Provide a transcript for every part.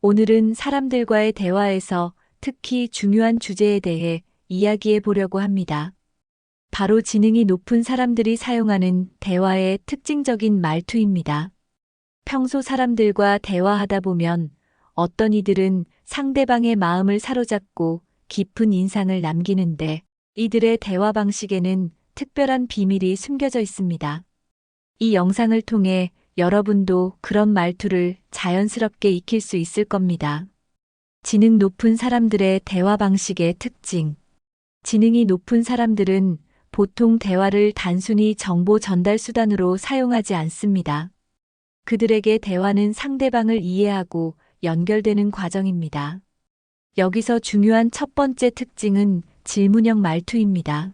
오늘은 사람들과의 대화에서 특히 중요한 주제에 대해 이야기해 보려고 합니다. 바로 지능이 높은 사람들이 사용하는 대화의 특징적인 말투입니다. 평소 사람들과 대화하다 보면 어떤 이들은 상대방의 마음을 사로잡고 깊은 인상을 남기는데 이들의 대화 방식에는 특별한 비밀이 숨겨져 있습니다. 이 영상을 통해 여러분도 그런 말투를 자연스럽게 익힐 수 있을 겁니다. 지능 높은 사람들의 대화 방식의 특징. 지능이 높은 사람들은 보통 대화를 단순히 정보 전달 수단으로 사용하지 않습니다. 그들에게 대화는 상대방을 이해하고 연결되는 과정입니다. 여기서 중요한 첫 번째 특징은 질문형 말투입니다.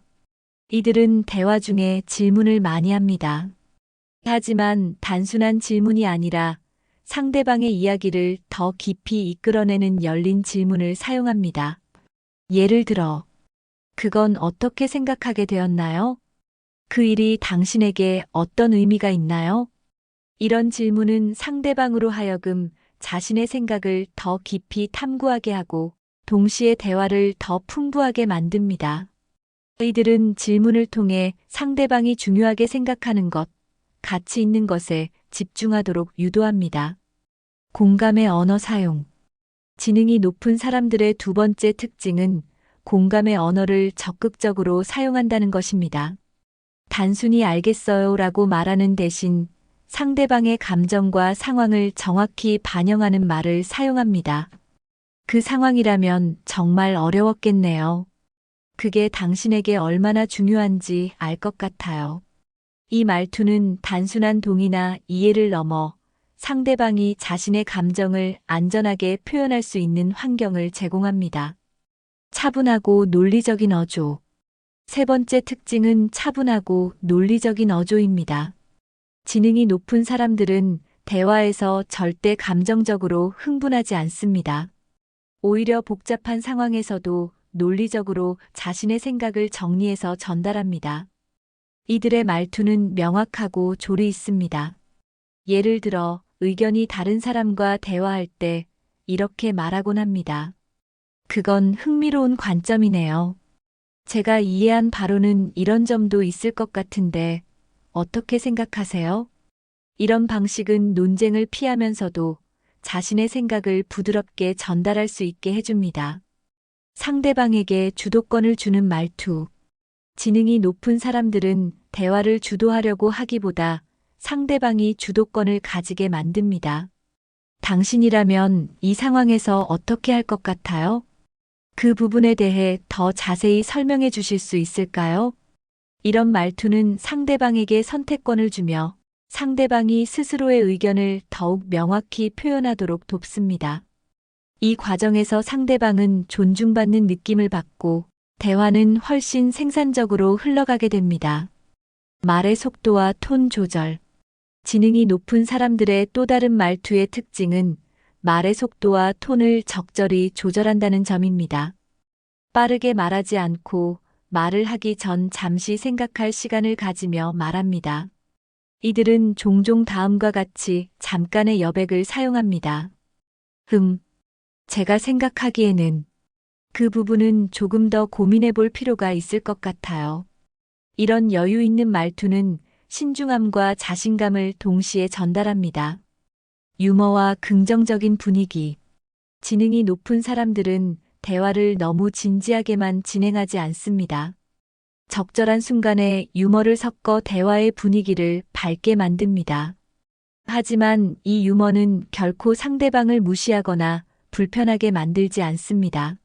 이들은 대화 중에 질문을 많이 합니다. 하지만 단순한 질문이 아니라 상대방의 이야기를 더 깊이 이끌어내는 열린 질문을 사용합니다. 예를 들어, 그건 어떻게 생각하게 되었나요? 그 일이 당신에게 어떤 의미가 있나요? 이런 질문은 상대방으로 하여금 자신의 생각을 더 깊이 탐구하게 하고 동시에 대화를 더 풍부하게 만듭니다. 이들은 질문을 통해 상대방이 중요하게 생각하는 것, 가치 있는 것에 집중하도록 유도합니다. 공감의 언어 사용. 지능이 높은 사람들의 두 번째 특징은 공감의 언어를 적극적으로 사용한다는 것입니다. 단순히 알겠어요 라고 말하는 대신 상대방의 감정과 상황을 정확히 반영하는 말을 사용합니다. 그 상황이라면 정말 어려웠겠네요. 그게 당신에게 얼마나 중요한지 알 것 같아요. 이 말투는 단순한 동의나 이해를 넘어 상대방이 자신의 감정을 안전하게 표현할 수 있는 환경을 제공합니다. 차분하고 논리적인 어조. 세 번째 특징은 차분하고 논리적인 어조입니다. 지능이 높은 사람들은 대화에서 절대 감정적으로 흥분하지 않습니다. 오히려 복잡한 상황에서도 논리적으로 자신의 생각을 정리해서 전달합니다. 이들의 말투는 명확하고 조리 있습니다. 예를 들어 의견이 다른 사람과 대화할 때 이렇게 말하곤 합니다. 그건 흥미로운 관점이네요. 제가 이해한 바로는 이런 점도 있을 것 같은데 어떻게 생각하세요? 이런 방식은 논쟁을 피하면서도 자신의 생각을 부드럽게 전달할 수 있게 해줍니다. 상대방에게 주도권을 주는 말투. 지능이 높은 사람들은 대화를 주도하려고 하기보다 상대방이 주도권을 가지게 만듭니다. 당신이라면 이 상황에서 어떻게 할 것 같아요? 그 부분에 대해 더 자세히 설명해 주실 수 있을까요? 이런 말투는 상대방에게 선택권을 주며 상대방이 스스로의 의견을 더욱 명확히 표현하도록 돕습니다. 이 과정에서 상대방은 존중받는 느낌을 받고 대화는 훨씬 생산적으로 흘러가게 됩니다. 말의 속도와 톤 조절. 지능이 높은 사람들의 또 다른 말투의 특징은 말의 속도와 톤을 적절히 조절한다는 점입니다. 빠르게 말하지 않고 말을 하기 전 잠시 생각할 시간을 가지며 말합니다. 이들은 종종 다음과 같이 잠깐의 여백을 사용합니다. 제가 생각하기에는 그 부분은 조금 더 고민해 볼 필요가 있을 것 같아요. 이런 여유 있는 말투는 신중함과 자신감을 동시에 전달합니다. 유머와 긍정적인 분위기. 지능이 높은 사람들은 대화를 너무 진지하게만 진행하지 않습니다. 적절한 순간에 유머를 섞어 대화의 분위기를 밝게 만듭니다. 하지만 이 유머는 결코 상대방을 무시하거나 불편하게 만들지 않습니다.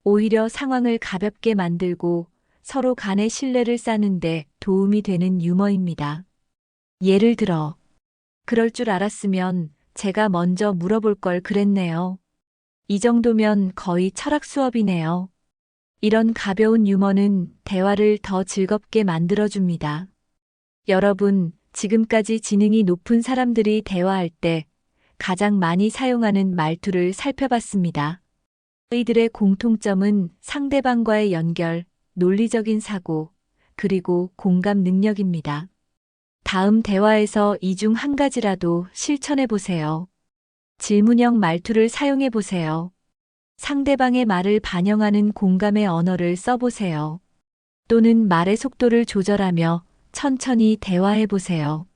오히려 상황을 가볍게 만들고 서로 간의 신뢰를 쌓는데 도움이 되는 유머입니다. 예를 들어, 그럴 줄 알았으면 제가 먼저 물어볼 걸 그랬네요. 이 정도면 거의 철학 수업이네요. 이런 가벼운 유머는 대화를 더 즐겁게 만들어줍니다. 여러분, 지금까지 지능이 높은 사람들이 대화할 때 가장 많이 사용하는 말투를 살펴봤습니다. 이들의 공통점은 상대방과의 연결, 논리적인 사고, 그리고 공감 능력입니다. 다음 대화에서 이 중 한 가지라도 실천해 보세요. 질문형 말투를 사용해 보세요. 상대방의 말을 반영하는 공감의 언어를 써보세요. 또는 말의 속도를 조절하며 천천히 대화해 보세요.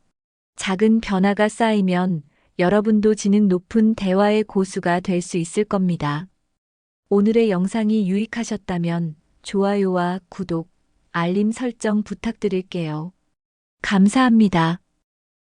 작은 변화가 쌓이면 여러분도 지능 높은 대화의 고수가 될 수 있을 겁니다. 오늘의 영상이 유익하셨다면 좋아요와 구독, 알림 설정 부탁드릴게요. 감사합니다.